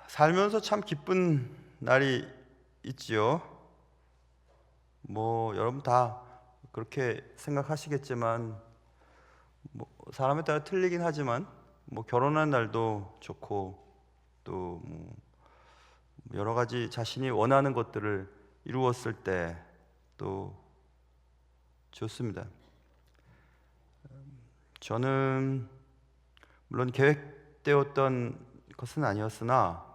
살면서 참 기쁜 날이 있지요. 여러분 다 그렇게 생각하시겠지만 사람에 따라 틀리긴 하지만 결혼한 날도 좋고 또 여러 가지 자신이 원하는 것들을 이루었을 때 또 좋습니다. 저는 물론 계획되었던 것은 아니었으나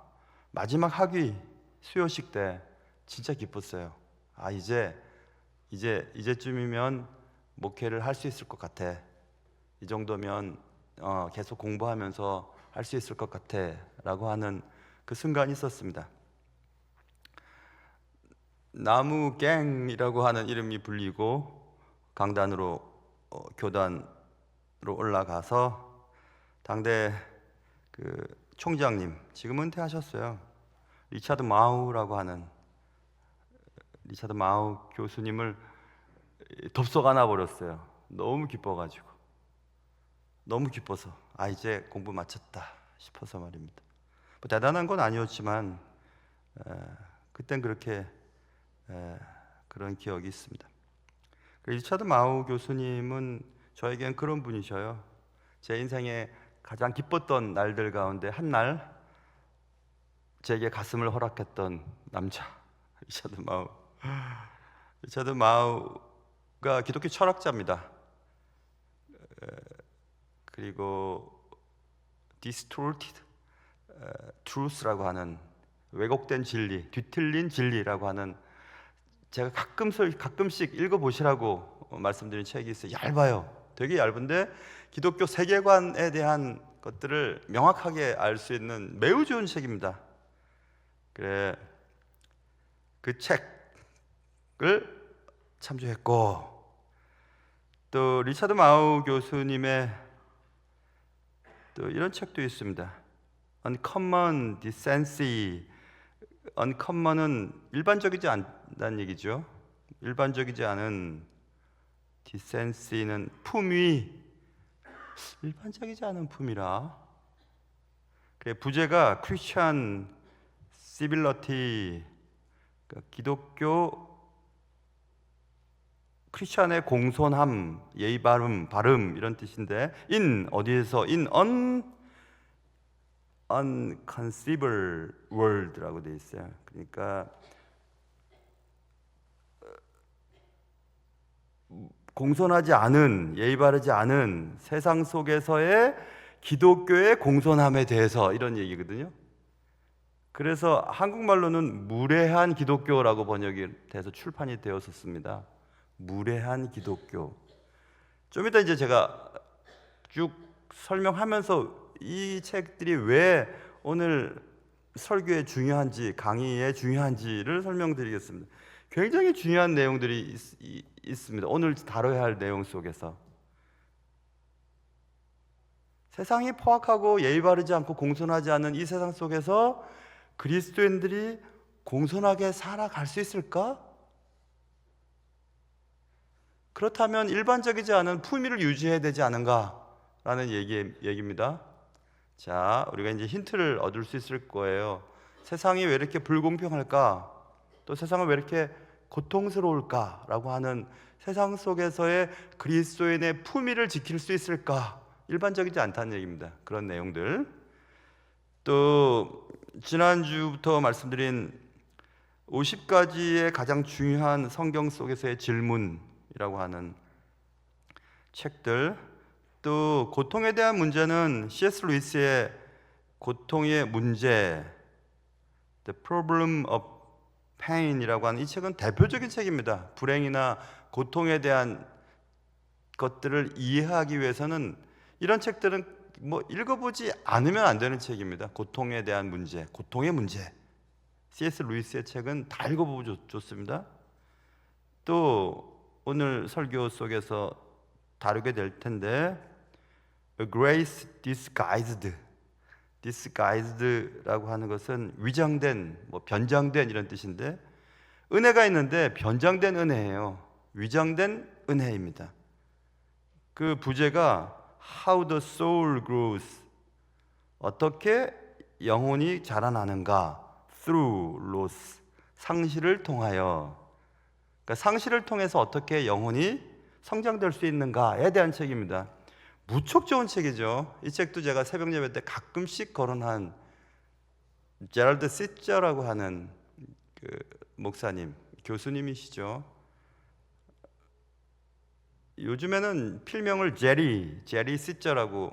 마지막 학위 수여식 때 진짜 기뻤어요. 이제쯤이면 목회를 할 수 있을 것 같아. 이 정도면 계속 공부하면서 할 수 있을 것 같아 라고 하는 그 순간이 있었습니다. 나무갱이라고 하는 이름이 불리고 강단으로 교단으로 올라가서 당대 그 총장님, 지금 은퇴하셨어요, 리차드 마우 교수님을 덥석 안아버렸어요. 너무 기뻐서 이제 공부 마쳤다 싶어서 말입니다. 대단한 건 아니었지만 그땐 그렇게 그런 기억이 있습니다. 리차드 마우 교수님은 저에겐 그런 분이셔요. 제 인생에 가장 기뻤던 날들 가운데 한 날 제게 가슴을 허락했던 남자, 리차드 마우가 기독교 철학자입니다. 그리고 distorted truth라고 하는 왜곡된 진리, 뒤틀린 진리라고 하는, 제가 가끔씩 읽어보시라고 말씀드린 책이 있어요. 얇아요. 되게 얇은데 기독교 세계관에 대한 것들을 명확하게 알 수 있는 매우 좋은 책입니다. 그래, 그 책을 참조했고, 또 리차드 마우 교수님의 또 이런 책도 있습니다. Uncommon Decency. Uncommon은 일반적이지 않다는 얘기죠. 일반적이지 않은, Decency는 품위, 일반적이지 않은 품이라. 그래, 부제가 Christian Civility, 기독교 크리스찬의 공손함, 예의 바름 이런 뜻인데, 어디에서 unconceivable world라고 되어 있어요. 그러니까 공손하지 않은, 예의 바르지 않은 세상 속에서의 기독교의 공손함에 대해서 이런 얘기거든요. 그래서 한국말로는 무례한 기독교라고 번역이 돼서 출판이 되었었습니다. 무례한 기독교. 좀 이따 이제 제가 쭉 설명하면서 이 책들이 왜 오늘 설교에 중요한지, 강의에 중요한지를 설명드리겠습니다. 굉장히 중요한 내용들이 있습니다. 오늘 다뤄야 할 내용 속에서. 세상이 포악하고 예의 바르지 않고 공손하지 않은 이 세상 속에서 그리스도인들이 공손하게 살아갈 수 있을까? 그렇다면 일반적이지 않은 품위를 유지해야 되지 않은가라는 얘기입니다. 자, 우리가 이제 힌트를 얻을 수 있을 거예요. 세상이 왜 이렇게 불공평할까? 또 세상은 왜 이렇게 고통스러울까라고 하는 세상 속에서의 그리스도인의 품위를 지킬 수 있을까? 일반적이지 않다는 얘기입니다. 그런 내용들. 또 지난주부터 말씀드린 50가지의 가장 중요한 성경 속에서의 질문이라고 하는 책들, 또 고통에 대한 문제는 C.S. 루이스의 고통의 문제, The Problem of Pain이라고 하는 이 책은 대표적인 책입니다. 불행이나 고통에 대한 것들을 이해하기 위해서는 이런 책들은 읽어보지 않으면 안 되는 책입니다. 고통에 대한 문제, 고통의 문제. C.S. 루이스의 책은 다 읽어보고 좋습니다. 또 오늘 설교 속에서 다루게 될 텐데, A Grace Disguised라고 하는 것은 위장된, 변장된 이런 뜻인데, 은혜가 있는데 변장된 은혜예요. 위장된 은혜입니다. 그 부제가 How the soul grows, 어떻게 영혼이 자라나는가, through loss, 상실을 통하여. 그러니까 상실을 통해서 어떻게 영혼이 성장될 수 있는가에 대한 책입니다. 무척 좋은 책이죠. 이 책도 제가 새벽 예배 때 가끔씩 거론한 제럴드 시저라고 하는 그 목사님, 교수님이시죠. 요즘에는 필명을 제리 시저라고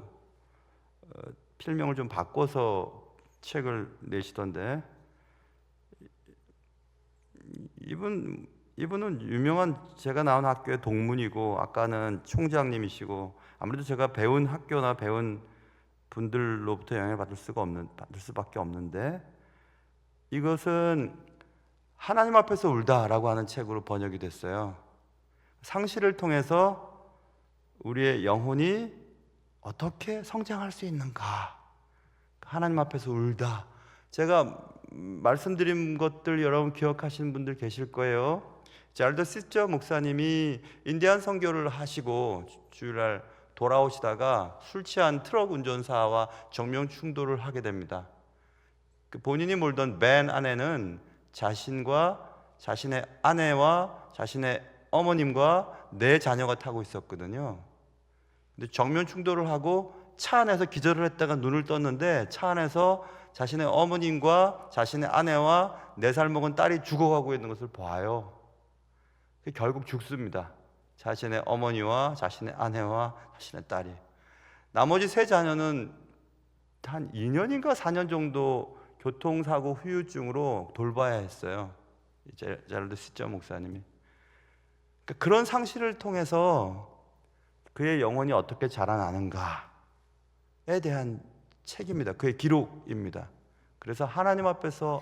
필명을 좀 바꿔서 책을 내시던데, 이분은 유명한 제가 나온 학교의 동문이고 아까는 총장님이시고, 아무래도 제가 배운 학교나 배운 분들로부터 영향을 받을 수밖에 없는데, 이것은 하나님 앞에서 울다라고 하는 책으로 번역이 됐어요. 상실을 통해서 우리의 영혼이 어떻게 성장할 수 있는가, 하나님 앞에서 울다. 제가 말씀드린 것들 여러분 기억하시는 분들 계실 거예요. 제럴드 시저 목사님이 인디안 선교를 하시고 주일날 돌아오시다가 술 취한 트럭 운전사와 정면 충돌을 하게 됩니다. 본인이 몰던 밴 안에는 자신과 자신의 아내와 자신의 어머님과 4자녀가 타고 있었거든요. 근데 정면 충돌을 하고 차 안에서 기절을 했다가 눈을 떴는데, 차 안에서 자신의 어머님과 자신의 아내와 4살 먹은 딸이 죽어가고 있는 것을 봐요. 결국 죽습니다. 자신의 어머니와 자신의 아내와 자신의 딸이. 나머지 3자녀는 한 2년인가 4년 정도 교통사고 후유증으로 돌봐야 했어요. 제럴드 시저 목사님이. 그런 상실을 통해서 그의 영혼이 어떻게 자라나는가에 대한 책입니다. 그의 기록입니다. 그래서 하나님 앞에서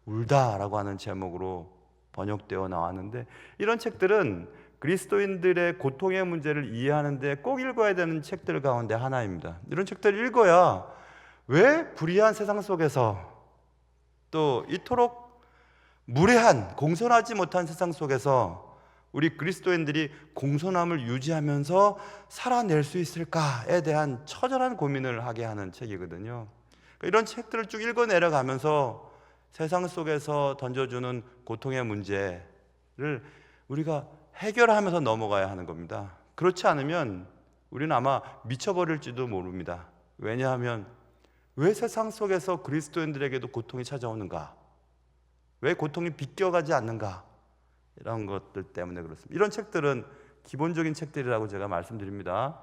울다라고 하는 제목으로 번역되어 나왔는데, 이런 책들은 그리스도인들의 고통의 문제를 이해하는 데 꼭 읽어야 되는 책들 가운데 하나입니다. 이런 책들을 읽어야 왜 불의한 세상 속에서, 또 이토록 무례한, 공손하지 못한 세상 속에서 우리 그리스도인들이 공손함을 유지하면서 살아낼 수 있을까에 대한 처절한 고민을 하게 하는 책이거든요. 이런 책들을 쭉 읽어 내려가면서 세상 속에서 던져주는 고통의 문제를 우리가 해결하면서 넘어가야 하는 겁니다. 그렇지 않으면 우리는 아마 미쳐버릴지도 모릅니다. 왜냐하면 왜 세상 속에서 그리스도인들에게도 고통이 찾아오는가? 왜 고통이 비껴가지 않는가? 이런 것들 때문에 그렇습니다. 이런 책들은 기본적인 책들이라고 제가 말씀드립니다.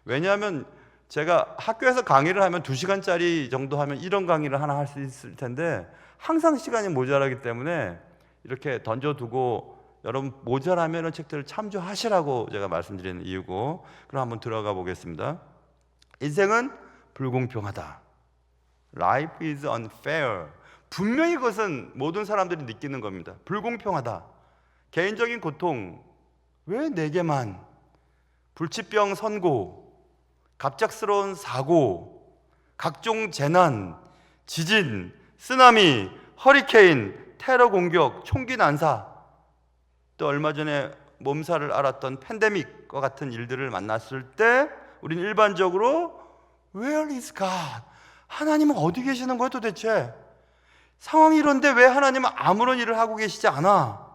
왜냐하면 제가 학교에서 강의를 하면 2시간짜리 정도 하면 이런 강의를 하나 할 수 있을 텐데, 항상 시간이 모자라기 때문에 이렇게 던져두고 여러분 모자라면 이런 책들을 참조하시라고 제가 말씀드리는 이유고, 그럼 한번 들어가 보겠습니다. 인생은 불공평하다. Life is unfair. 분명히 그것은 모든 사람들이 느끼는 겁니다. 불공평하다. 개인적인 고통, 왜 내게만? 불치병 선고, 갑작스러운 사고, 각종 재난, 지진, 쓰나미, 허리케인, 테러 공격, 총기 난사, 또 얼마 전에 몸살을 앓았던 팬데믹과 같은 일들을 만났을 때 우리는 일반적으로 Where is God? 하나님은 어디 계시는 거예요 도대체? 상황이 이런데 왜 하나님은 아무런 일을 하고 계시지 않아?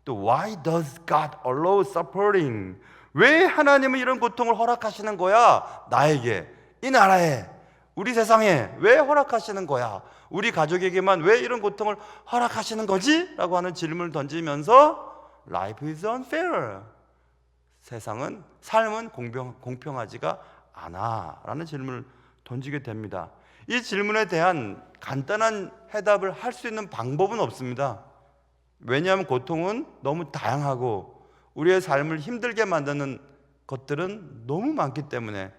또 Why does God allow suffering? 왜 하나님은 이런 고통을 허락하시는 거야? 나에게, 이 나라에, 우리 세상에 왜 허락하시는 거야? 우리 가족에게만 왜 이런 고통을 허락하시는 거지? 라고 하는 질문을 던지면서 Life is unfair. 세상은, 삶은 공평하지가 않아 라는 질문을 던지게 됩니다. 이 질문에 대한 간단한 해답을 할 수 있는 방법은 없습니다. 왜냐하면 고통은 너무 다양하고 우리의 삶을 힘들게 만드는 것들은 너무 많기 때문에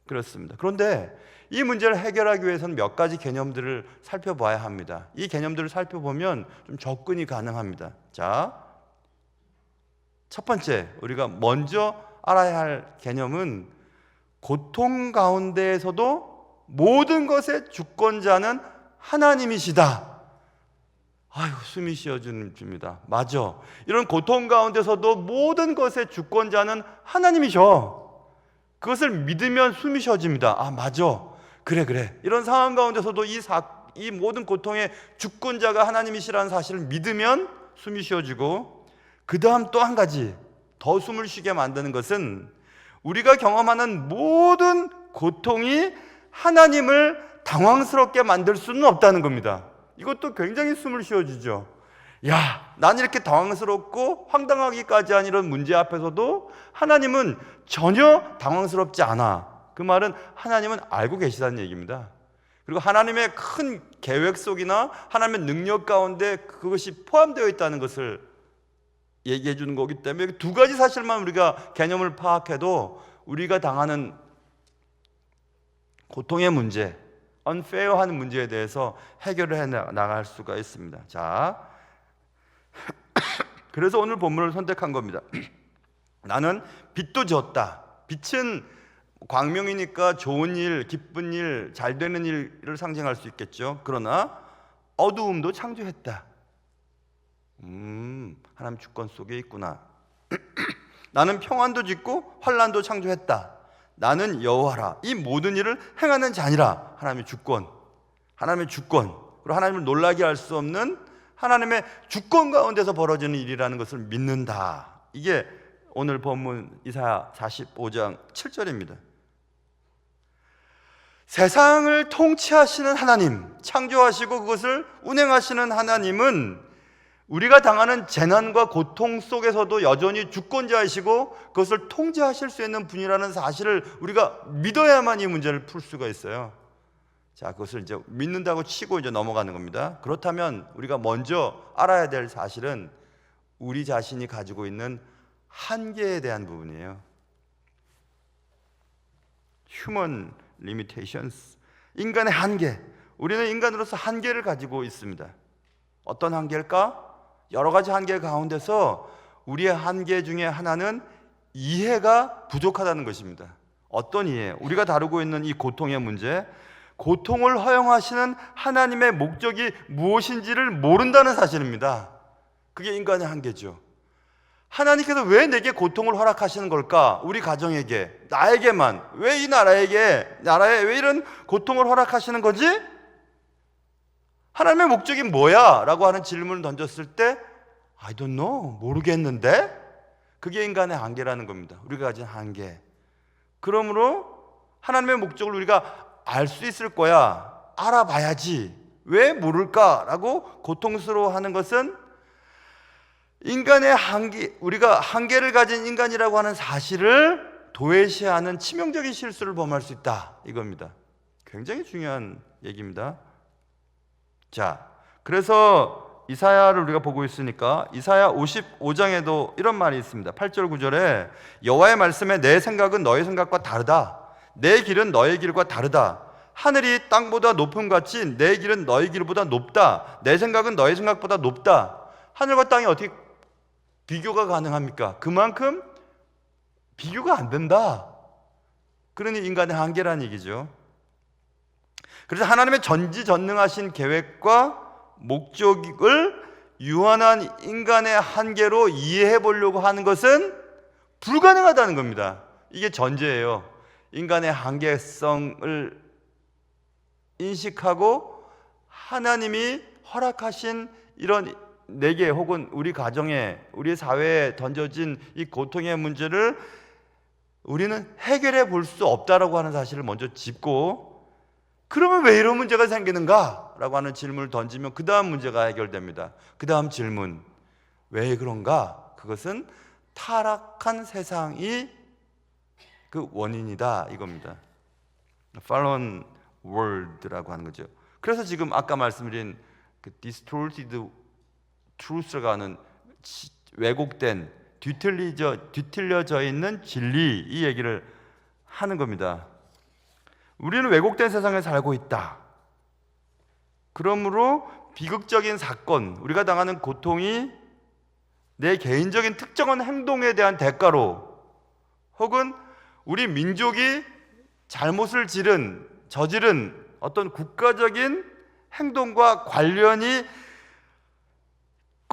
그렇습니다. 그런데 이 문제를 해결하기 위해서는 몇 가지 개념들을 살펴봐야 합니다. 이 개념들을 살펴보면 좀 접근이 가능합니다. 자, 첫 번째, 우리가 먼저 알아야 할 개념은 고통 가운데에서도 모든 것의 주권자는 하나님이시다. 아유, 숨이 쉬어집니다. 맞아. 이런 고통 가운데서도 모든 것의 주권자는 하나님이셔. 그것을 믿으면 숨이 쉬어집니다. 아, 맞아. 그래. 이런 상황 가운데서도 이 모든 고통의 주권자가 하나님이시라는 사실을 믿으면 숨이 쉬어지고, 그 다음 또 한 가지 더 숨을 쉬게 만드는 것은 우리가 경험하는 모든 고통이 하나님을 당황스럽게 만들 수는 없다는 겁니다. 이것도 굉장히 숨을 쉬어주죠. 야, 난 이렇게 당황스럽고 황당하기까지 한 이런 문제 앞에서도 하나님은 전혀 당황스럽지 않아. 그 말은 하나님은 알고 계시다는 얘기입니다. 그리고 하나님의 큰 계획 속이나 하나님의 능력 가운데 그것이 포함되어 있다는 것을 얘기해 주는 거기 때문에 두 가지 사실만 우리가 개념을 파악해도 우리가 당하는 고통의 문제, unfair한 문제에 대해서 해결을 해 나갈 수가 있습니다. 자, 그래서 오늘 본문을 선택한 겁니다. 나는 빛도 지었다. 빛은 광명이니까 좋은 일, 기쁜 일, 잘 되는 일을 상징할 수 있겠죠. 그러나 어두움도 창조했다. 하나님 주권 속에 있구나. 나는 평안도 짓고 환난도 창조했다. 나는 여호와라. 이 모든 일을 행하는 자니라. 하나님의 주권, 그리고 하나님을 놀라게 할 수 없는 하나님의 주권 가운데서 벌어지는 일이라는 것을 믿는다. 이게 오늘 본문 이사야 45장 7절입니다. 세상을 통치하시는 하나님, 창조하시고 그것을 운행하시는 하나님은 우리가 당하는 재난과 고통 속에서도 여전히 주권자이시고 그것을 통제하실 수 있는 분이라는 사실을 우리가 믿어야만 이 문제를 풀 수가 있어요. 자, 그것을 이제 믿는다고 치고 이제 넘어가는 겁니다. 그렇다면 우리가 먼저 알아야 될 사실은 우리 자신이 가지고 있는 한계에 대한 부분이에요. Human limitations. 인간의 한계. 우리는 인간으로서 한계를 가지고 있습니다. 어떤 한계일까? 여러 가지 한계 가운데서 우리의 한계 중에 하나는 이해가 부족하다는 것입니다. 어떤 이해? 우리가 다루고 있는 이 고통의 문제, 고통을 허용하시는 하나님의 목적이 무엇인지를 모른다는 사실입니다. 그게 인간의 한계죠. 하나님께서 왜 내게 고통을 허락하시는 걸까? 우리 가정에게, 나에게만, 왜 이 나라에 왜 이런 고통을 허락하시는 거지? 하나님의 목적이 뭐야? 라고 하는 질문을 던졌을 때 I don't know, 모르겠는데? 그게 인간의 한계라는 겁니다. 우리가 가진 한계. 그러므로 하나님의 목적을 우리가 알 수 있을 거야, 알아봐야지, 왜 모를까? 라고 고통스러워하는 것은 인간의 한계, 우리가 한계를 가진 인간이라고 하는 사실을 도외시하는 치명적인 실수를 범할 수 있다, 이겁니다. 굉장히 중요한 얘기입니다. 자, 그래서 이사야를 우리가 보고 있으니까 이사야 55장에도 이런 말이 있습니다. 8절 9절에 여호와의 말씀에 내 생각은 너의 생각과 다르다. 내 길은 너의 길과 다르다. 하늘이 땅보다 높음같이 내 길은 너의 길보다 높다. 내 생각은 너의 생각보다 높다. 하늘과 땅이 어떻게 비교가 가능합니까? 그만큼 비교가 안 된다. 그러니 인간의 한계라는 얘기죠. 그래서 하나님의 전지전능하신 계획과 목적을 유한한 인간의 한계로 이해해 보려고 하는 것은 불가능하다는 겁니다. 이게 전제예요. 인간의 한계성을 인식하고 하나님이 허락하신 이런 내게 혹은 우리 가정에, 우리 사회에 던져진 이 고통의 문제를 우리는 해결해 볼 수 없다라고 하는 사실을 먼저 짚고, 그러면 왜 이런 문제가 생기는가? 라고 하는 질문을 던지면 그 다음 문제가 해결됩니다. 그 다음 질문, 왜 그런가? 그것은 타락한 세상이 그 원인이다, 이겁니다. Fallen world라고 하는 거죠. 그래서 지금 아까 말씀드린 그 distorted truth라고 하는 왜곡된, 뒤틀려져 있는 진리, 이 얘기를 하는 겁니다. 우리는 왜곡된 세상에 살고 있다. 그러므로 비극적인 사건, 우리가 당하는 고통이 내 개인적인 특정한 행동에 대한 대가로, 혹은 우리 민족이 잘못을 저지른 어떤 국가적인 행동과 관련이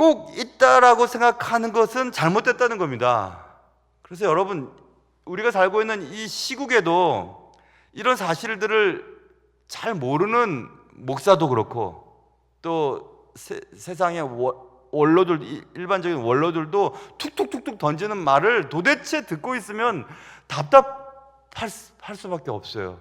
꼭 있다라고 생각하는 것은 잘못됐다는 겁니다. 그래서 여러분, 우리가 살고 있는 이 시국에도 이런 사실들을 잘 모르는 목사도 그렇고 또 세상의 원로들, 일반적인 원로들도 툭툭툭툭 던지는 말을 도대체 듣고 있으면 답답할 수밖에 없어요.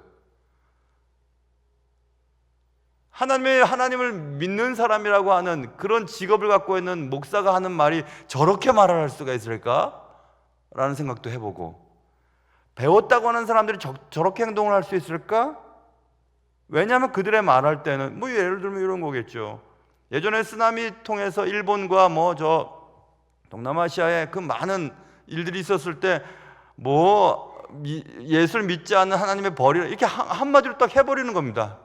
하나님을 믿는 사람이라고 하는 그런 직업을 갖고 있는 목사가 하는 말이 저렇게 말을 할 수가 있을까? 라는 생각도 해보고, 배웠다고 하는 사람들이 저렇게 행동을 할 수 있을까? 왜냐하면 그들의 말할 때는 뭐 예를 들면 이런 거겠죠. 예전에 쓰나미 통해서 일본과 동남아시아에 그 많은 일들이 있었을 때 예수를 믿지 않는 하나님의 벌이라 이렇게 한마디로 딱 해버리는 겁니다.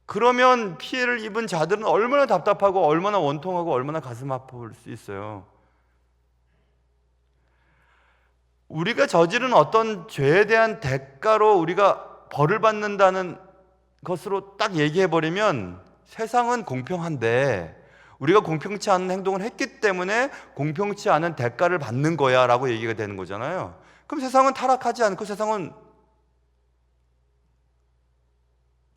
그러면 피해를 입은 자들은 얼마나 답답하고 얼마나 원통하고 얼마나 가슴 아플 수 있어요. 우리가 저지른 어떤 죄에 대한 대가로 우리가 벌을 받는다는 것으로 딱 얘기해버리면 세상은 공평한데 우리가 공평치 않은 행동을 했기 때문에 공평치 않은 대가를 받는 거야 라고 얘기가 되는 거잖아요. 그럼 세상은 타락하지 않고 세상은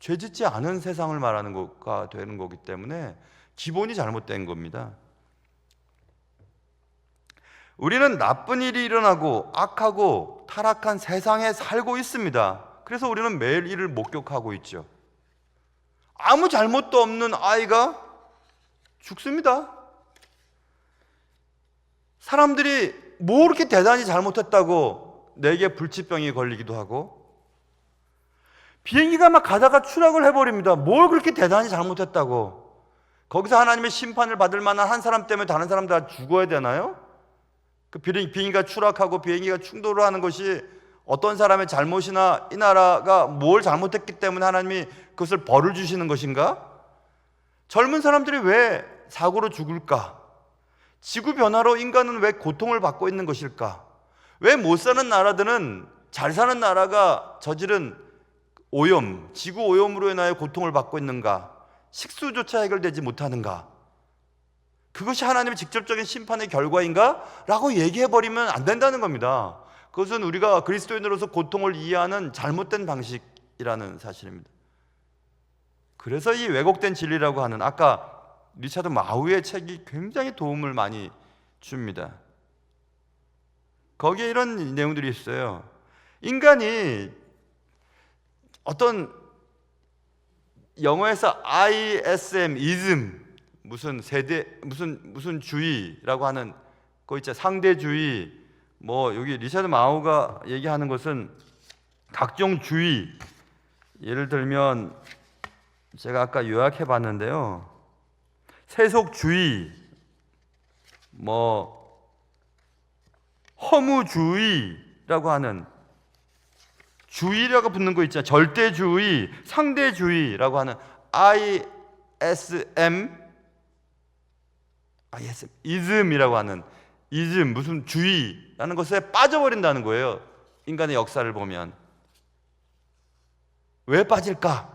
죄짓지 않은 세상을 말하는 것가 되는 거기 때문에 기본이 잘못된 겁니다. 우리는 나쁜 일이 일어나고 악하고 타락한 세상에 살고 있습니다. 그래서 우리는 매일 이를 목격하고 있죠. 아무 잘못도 없는 아이가 죽습니다. 사람들이 뭐 그렇게 대단히 잘못했다고 내게 불치병이 걸리기도 하고, 비행기가 막 가다가 추락을 해버립니다. 뭘 그렇게 대단히 잘못했다고. 거기서 하나님의 심판을 받을 만한 한 사람 때문에 다른 사람 다 죽어야 되나요? 그 비행기가 추락하고 비행기가 충돌을 하는 것이 어떤 사람의 잘못이나 이 나라가 뭘 잘못했기 때문에 하나님이 그것을 벌을 주시는 것인가? 젊은 사람들이 왜 사고로 죽을까? 지구 변화로 인간은 왜 고통을 받고 있는 것일까? 왜 못 사는 나라들은 잘 사는 나라가 저지른 오염, 지구 오염으로 인하여 고통을 받고 있는가? 식수조차 해결되지 못하는가? 그것이 하나님의 직접적인 심판의 결과인가? 라고 얘기해버리면 안 된다는 겁니다. 그것은 우리가 그리스도인으로서 고통을 이해하는 잘못된 방식이라는 사실입니다. 그래서 이 왜곡된 진리라고 하는, 아까 리차드 마우의 책이 굉장히 도움을 많이 줍니다. 거기에 이런 내용들이 있어요. 인간이 어떤 영어에서 ISM, ism, 무슨 세대, 무슨 주의라고 하는 거 있죠. 상대주의. 여기 리차드 마우가 얘기하는 것은 각종 주의. 예를 들면 제가 아까 요약해 봤는데요. 세속주의, 허무주의라고 하는, 주의라고 붙는 거 있잖아요. 절대주의, 상대주의라고 하는 ism이라고 하는, 무슨 주의라는 것에 빠져버린다는 거예요. 인간의 역사를 보면. 왜 빠질까?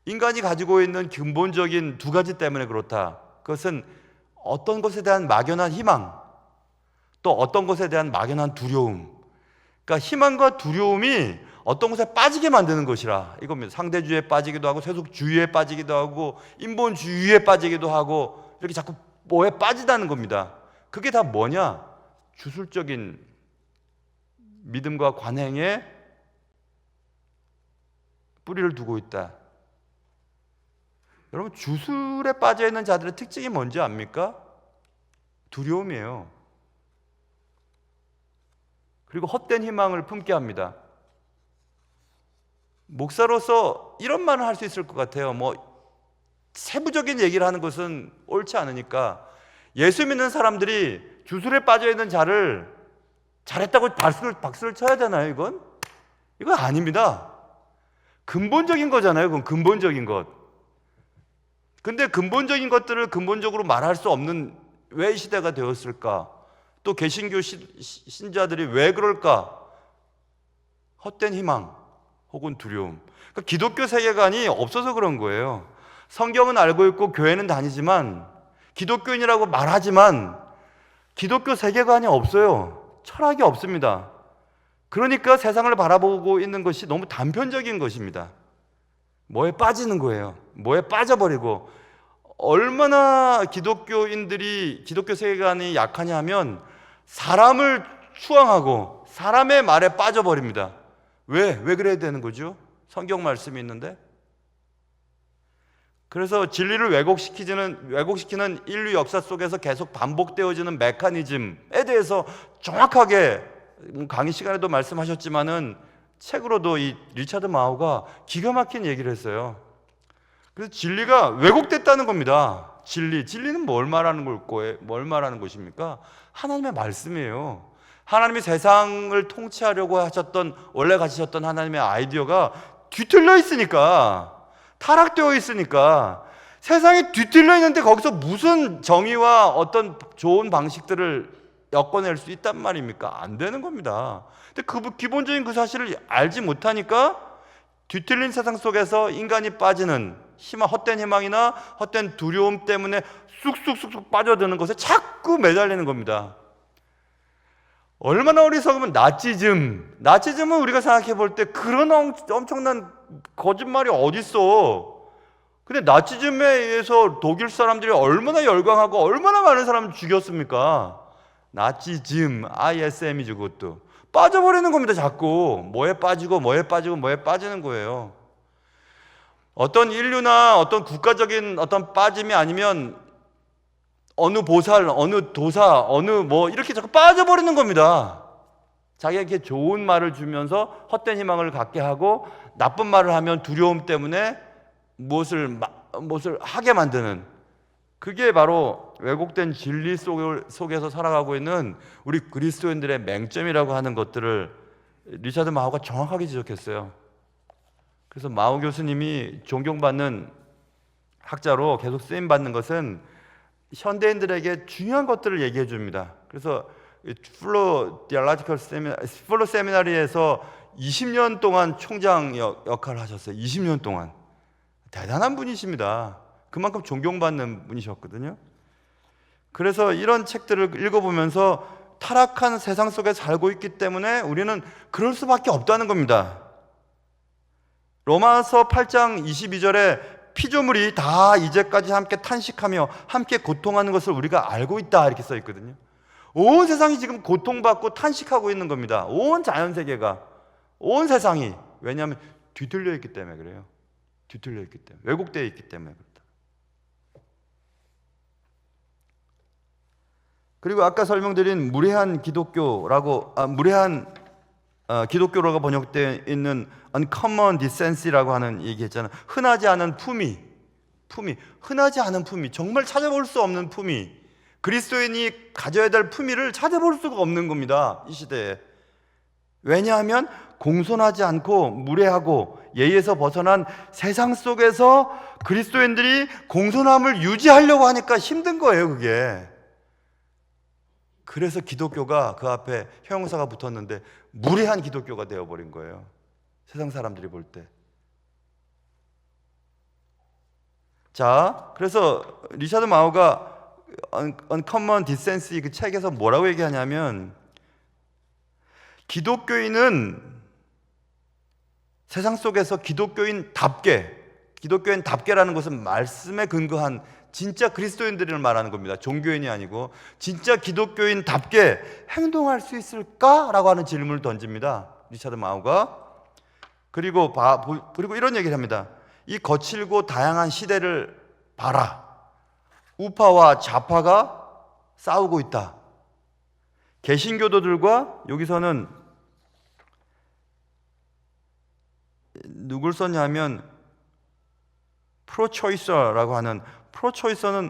인간이 가지고 있는 근본적인 두 가지 때문에 그렇다. 그것은 어떤 것에 대한 막연한 희망, 또 어떤 것에 대한 막연한 두려움. 그러니까 희망과 두려움이 어떤 것에 빠지게 만드는 것이라 이겁니다. 상대주의에 빠지기도 하고 세속주의에 빠지기도 하고 인본주의에 빠지기도 하고 이렇게 자꾸 뭐에 빠지다는 겁니다. 그게 다 뭐냐? 주술적인 믿음과 관행에 뿌리를 두고 있다. 여러분, 주술에 빠져 있는 자들의 특징이 뭔지 압니까? 두려움이에요. 그리고 헛된 희망을 품게 합니다. 목사로서 이런 말을 할 수 있을 것 같아요. 세부적인 얘기를 하는 것은 옳지 않으니까 예수 믿는 사람들이 주술에 빠져 있는 자를 잘했다고 박수를 쳐야 되나요? 이건 아닙니다. 근본적인 거잖아요. 그건 근본적인 것. 근데 근본적인 것들을 근본적으로 말할 수 없는 왜 이 시대가 되었을까? 또 개신교 신자들이 왜 그럴까? 헛된 희망 혹은 두려움. 그러니까 기독교 세계관이 없어서 그런 거예요. 성경은 알고 있고 교회는 다니지만 기독교인이라고 말하지만 기독교 세계관이 없어요. 철학이 없습니다. 그러니까 세상을 바라보고 있는 것이 너무 단편적인 것입니다. 뭐에 빠지는 거예요. 뭐에 빠져버리고, 얼마나 기독교인들이 기독교 세계관이 약하냐 하면 사람을 추앙하고 사람의 말에 빠져버립니다. 왜 그래야 되는 거죠? 성경 말씀이 있는데. 그래서 진리를 왜곡시키는 인류 역사 속에서 계속 반복되어지는 메커니즘에 대해서 정확하게 강의 시간에도 말씀하셨지만은 책으로도 이 리차드 마우가 기가 막힌 얘기를 했어요. 그래서 진리가 왜곡됐다는 겁니다. 진리는 뭘 말하는 것입니까? 하나님의 말씀이에요. 하나님이 세상을 통치하려고 하셨던, 원래 가지셨던 하나님의 아이디어가 뒤틀려 있으니까, 타락되어 있으니까, 세상이 뒤틀려 있는데 거기서 무슨 정의와 어떤 좋은 방식들을 엮어낼 수 있단 말입니까? 안 되는 겁니다. 근데 기본적인 그 사실을 알지 못하니까 뒤틀린 세상 속에서 인간이 빠지는 헛된 희망이나 헛된 두려움 때문에 쑥쑥 빠져드는 것에 자꾸 매달리는 겁니다. 얼마나 어리석으면 나치즘은 우리가 생각해 볼 때 그런 엄청난 거짓말이 어딨어. 근데 나치즘에 의해서 독일 사람들이 얼마나 열광하고 얼마나 많은 사람을 죽였습니까? 나치즘, ISM이죠. 그것도 빠져버리는 겁니다. 자꾸 뭐에 빠지는 거예요. 어떤 인류나 어떤 국가적인 어떤 빠짐이 아니면 어느 보살, 어느 도사, 이렇게 자꾸 빠져버리는 겁니다. 자기에게 좋은 말을 주면서 헛된 희망을 갖게 하고, 나쁜 말을 하면 두려움 때문에 무엇을 하게 만드는, 그게 바로 왜곡된 진리 속에서 살아가고 있는 우리 그리스도인들의 맹점이라고 하는 것들을 리차드 마우가 정확하게 지적했어요. 그래서 마우 교수님이 존경받는 학자로 계속 쓰임받는 것은 현대인들에게 중요한 것들을 얘기해 줍니다. 그래서 플로 세미나리에서 20년 동안 총장 역할을 하셨어요. 20년 동안. 대단한 분이십니다. 그만큼 존경받는 분이셨거든요. 그래서 이런 책들을 읽어보면서 타락한 세상 속에 살고 있기 때문에 우리는 그럴 수밖에 없다는 겁니다. 로마서 8장 22절에 피조물이 다 이제까지 함께 탄식하며 함께 고통하는 것을 우리가 알고 있다, 이렇게 써 있거든요. 온 세상이 지금 고통받고 탄식하고 있는 겁니다. 온 자연세계가, 온 세상이. 왜냐하면 뒤틀려 있기 때문에 그래요. 뒤틀려 있기 때문에, 왜곡되어 있기 때문에 그렇다. 그리고 아까 설명드린 무례한 기독교라고 번역되어 있는 uncommon decency라고 하는 얘기했잖아요. 흔하지 않은 품위, 흔하지 않은 품위, 정말 찾아볼 수 없는 품위, 그리스도인이 가져야 될 품위를 찾아볼 수가 없는 겁니다, 이 시대에. 왜냐하면 공손하지 않고 무례하고 예의에서 벗어난 세상 속에서 그리스도인들이 공손함을 유지하려고 하니까 힘든 거예요, 그게. 그래서 기독교가 그 앞에 형용사가 붙었는데 무례한 기독교가 되어버린 거예요, 세상 사람들이 볼 때. 자, 그래서 리차드 마우가 Uncommon Decency 그 책에서 뭐라고 얘기하냐면, 기독교인은 세상 속에서 기독교인답게라는 것은 말씀에 근거한 진짜 그리스도인들을 말하는 겁니다. 종교인이 아니고 진짜 기독교인답게 행동할 수 있을까라고 하는 질문을 던집니다, 리차드 마우가. 그리고 이런 얘기를 합니다. 이 거칠고 다양한 시대를 봐라. 우파와 좌파가 싸우고 있다. 개신교도들과, 여기서는 누굴 썼냐면 프로초이서라고 하는, 프로초이서는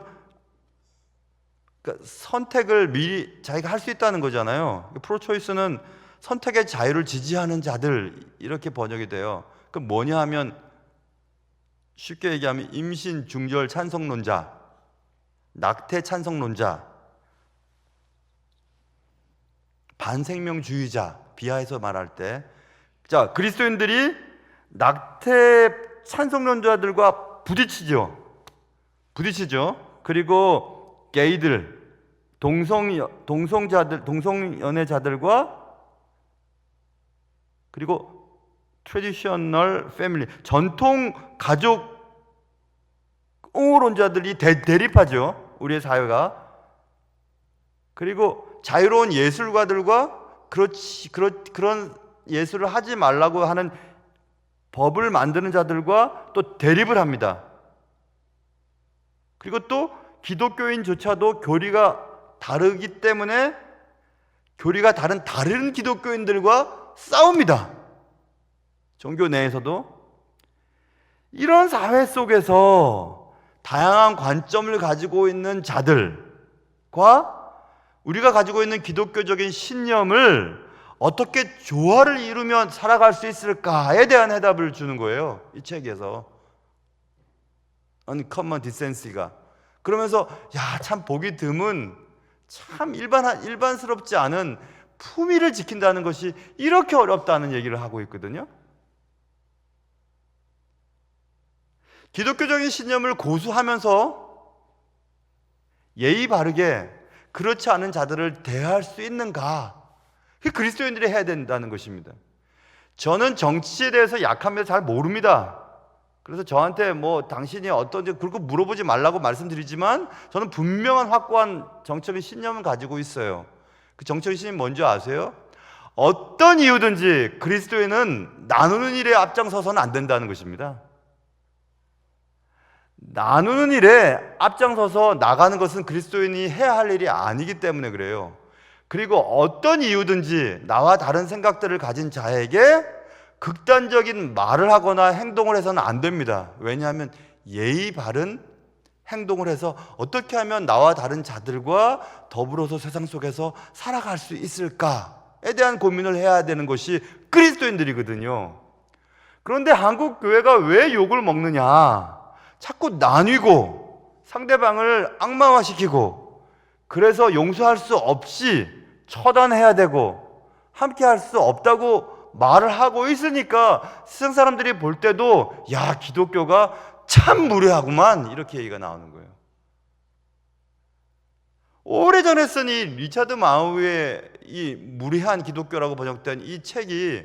그러니까 선택을 미리 자기가 할 수 있다는 거잖아요. 프로초이서는 선택의 자유를 지지하는 자들, 이렇게 번역이 돼요. 그 뭐냐 하면, 쉽게 얘기하면 임신 중절 찬성론자, 낙태 찬성론자, 반생명주의자, 비하해서 말할 때, 자, 그리스도인들이 낙태 찬성론자들과 부딪히죠. 그리고 게이들, 동성연애자들과 그리고 트래디셔널 패밀리, 전통 가족 옹호론자들이 대립하죠. 우리의 사회가. 그리고 자유로운 예술가들과 그런 예술을 하지 말라고 하는 법을 만드는 자들과 또 대립을 합니다. 그리고 또 기독교인조차도 교리가 다르기 때문에 교리가 다른 기독교인들과 싸웁니다. 종교 내에서도. 이런 사회 속에서 다양한 관점을 가지고 있는 자들과 우리가 가지고 있는 기독교적인 신념을 어떻게 조화를 이루면 살아갈 수 있을까에 대한 해답을 주는 거예요, 이 책에서. Uncommon Decency가. 그러면서 참 보기 드문, 참 일반스럽지 않은 품위를 지킨다는 것이 이렇게 어렵다는 얘기를 하고 있거든요. 기독교적인 신념을 고수하면서 예의 바르게 그렇지 않은 자들을 대할 수 있는가? 그게 그리스도인들이 해야 된다는 것입니다. 저는 정치에 대해서 약합니다. 잘 모릅니다. 그래서 저한테 당신이 어떤지 그렇게 물어보지 말라고 말씀드리지만 저는 분명한 확고한 정적인 신념을 가지고 있어요. 그 정적인 신념이 뭔지 아세요? 어떤 이유든지 그리스도인은 나누는 일에 앞장서서는 안 된다는 것입니다. 나누는 일에 앞장서서 나가는 것은 그리스도인이 해야 할 일이 아니기 때문에 그래요. 그리고 어떤 이유든지 나와 다른 생각들을 가진 자에게 극단적인 말을 하거나 행동을 해서는 안 됩니다. 왜냐하면 예의 바른 행동을 해서 어떻게 하면 나와 다른 자들과 더불어서 세상 속에서 살아갈 수 있을까에 대한 고민을 해야 되는 것이 그리스도인들이거든요. 그런데 한국 교회가 왜 욕을 먹느냐? 자꾸 나뉘고 상대방을 악마화시키고 그래서 용서할 수 없이 처단해야 되고 함께 할 수 없다고 말을 하고 있으니까 세상 사람들이 볼 때도 기독교가 참 무례하구만 이렇게 얘기가 나오는 거예요. 오래전에 쓴 이 리차드 마우의 이 무례한 기독교라고 번역된 이 책이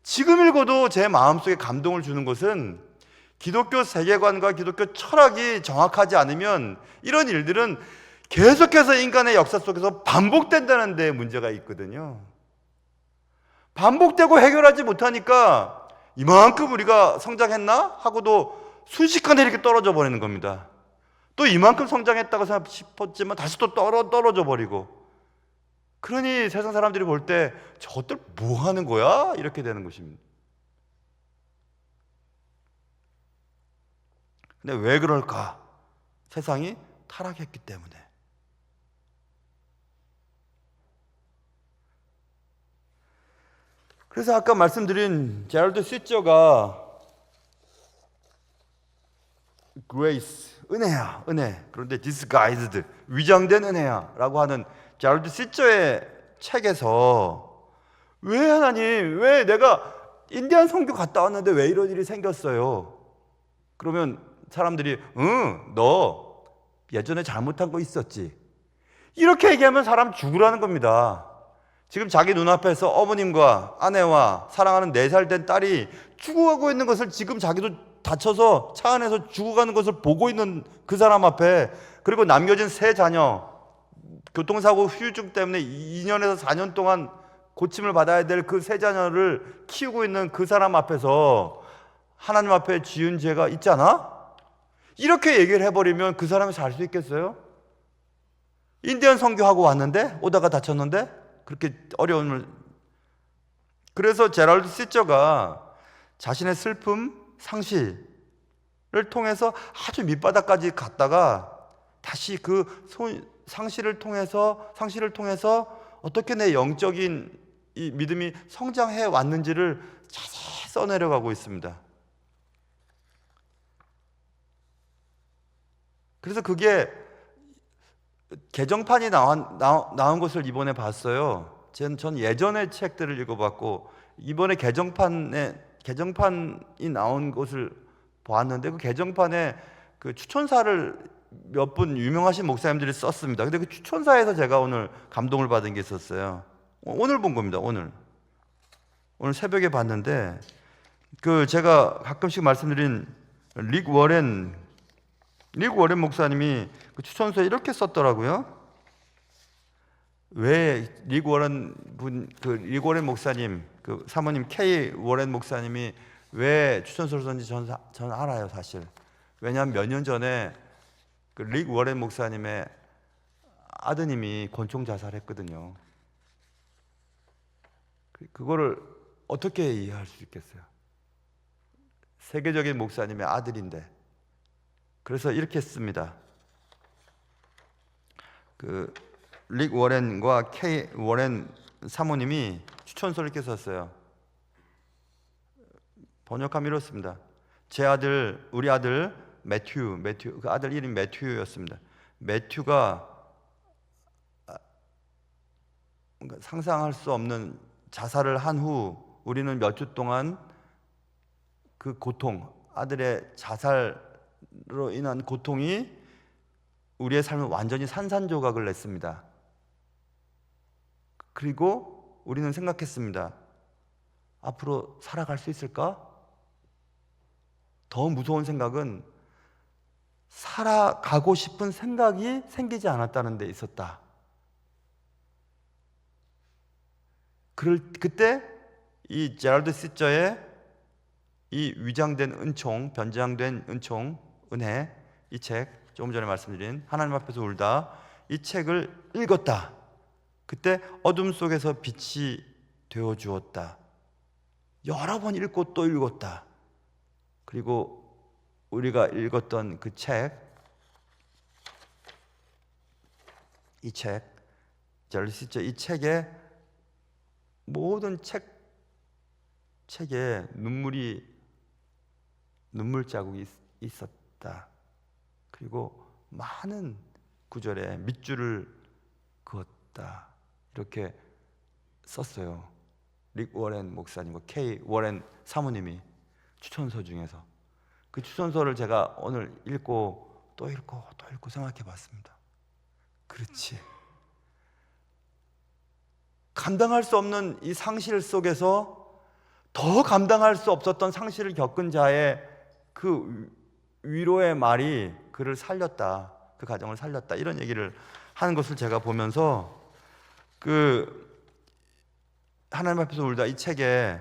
지금 읽어도 제 마음속에 감동을 주는 것은 기독교 세계관과 기독교 철학이 정확하지 않으면 이런 일들은 계속해서 인간의 역사 속에서 반복된다는 데 문제가 있거든요. 반복되고 해결하지 못하니까 이만큼 우리가 성장했나? 하고도 순식간에 이렇게 떨어져 버리는 겁니다. 또 이만큼 성장했다고 싶었지만 다시 또 떨어져 버리고. 그러니 세상 사람들이 볼 때 저것들 뭐 하는 거야? 이렇게 되는 것입니다. 근데 왜 그럴까? 세상이 타락했기 때문에. 그래서 아까 말씀드린 제럴드 시저가 grace, 은혜야, 은혜. 그런데 disguised, 위장된 은혜야 라고 하는 제럴드 시저의 책에서 왜 하나님, 왜 내가 인디안 선교 갔다 왔는데 왜 이런 일이 생겼어요? 그러면 사람들이 너 예전에 잘못한 거 있었지. 이렇게 얘기하면 사람 죽으라는 겁니다. 지금 자기 눈앞에서 어머님과 아내와 사랑하는 4살 된 딸이 죽어가고 있는 것을 지금 자기도 다쳐서 차 안에서 죽어가는 것을 보고 있는 그 사람 앞에, 그리고 남겨진 3자녀 교통사고 후유증 때문에 2년에서 4년 동안 고침을 받아야 될 그 3자녀를 키우고 있는 그 사람 앞에서 하나님 앞에 지은 죄가 있잖아? 이렇게 얘기를 해버리면 그 사람이 살 수 있겠어요? 인디언 선교하고 왔는데 오다가 다쳤는데 그렇게 어려움을. 그래서 제럴드 시저가 자신의 슬픔, 상실을 통해서 아주 밑바닥까지 갔다가 다시 그 상실을 통해서 어떻게 내 영적인 이 믿음이 성장해 왔는지를 자세히 써내려가고 있습니다. 그래서 그게 개정판이 나온 것을 이번에 봤어요. 전 예전의 책들을 읽어봤고 이번에 개정판이 나온 것을 보았는데 그 개정판에 그 추천사를 몇 분 유명하신 목사님들이 썼습니다. 근데 그 추천사에서 제가 오늘 감동을 받은 게 있었어요. 오늘 본 겁니다. 오늘 새벽에 봤는데, 그 제가 가끔씩 말씀드린 릭 워렌 목사님이 그 추천서에 이렇게 썼더라고요. 왜 릭 워렌 목사님, 그 사모님 K 워렌 목사님이 왜 추천서를 썼는지 저는 알아요, 사실. 왜냐하면 몇 년 전에 그 릭 워렌 목사님의 아드님이 권총 자살했거든요. 그거를 어떻게 이해할 수 있겠어요? 세계적인 목사님의 아들인데. 그래서 이렇게 씁니다. 그 릭 워렌과 K 워렌 사모님이 추천서를 이렇게 썼어요. 번역하면 이렇습니다. 우리 아들 매튜, 그 아들 이름이 매튜였습니다. 매튜가 상상할 수 없는 자살을 한 후 우리는 몇 주 동안 그 고통, 아들의 자살로 인한 고통이 우리의 삶을 완전히 산산조각을 냈습니다. 그리고 우리는 생각했습니다. 앞으로 살아갈 수 있을까? 더 무서운 생각은 살아가고 싶은 생각이 생기지 않았다는 데 있었다. 그때 이 제랄드 시저의 이 위장된 은총, 변장된 은총, 은혜, 이 책, 조금 전에 말씀드린 하나님 앞에서 울다, 이 책을 읽었다. 그때 어둠 속에서 빛이 되어 주었다. 여러 번 읽고 또 읽었다. 그리고 우리가 읽었던 그 책, 이 책, 제랄드 시저 이 책에 모든 책에 눈물 자국이 있었다. 그리고 많은 구절에 밑줄을 그었다. 이렇게 썼어요. 릭 워렌 목사님과 K 워렌 사모님이 추천서 중에서. 그 추천서를 제가 오늘 읽고 또 읽고 또 읽고 생각해 봤습니다. 그렇지. 감당할 수 없는 이 상실 속에서 더 감당할 수 없었던 상실을 겪은 자의 그 위로의 말이 그를 살렸다. 그 가정을 살렸다. 이런 얘기를 하는 것을 제가 보면서 그 하나님 앞에서 울다 이 책에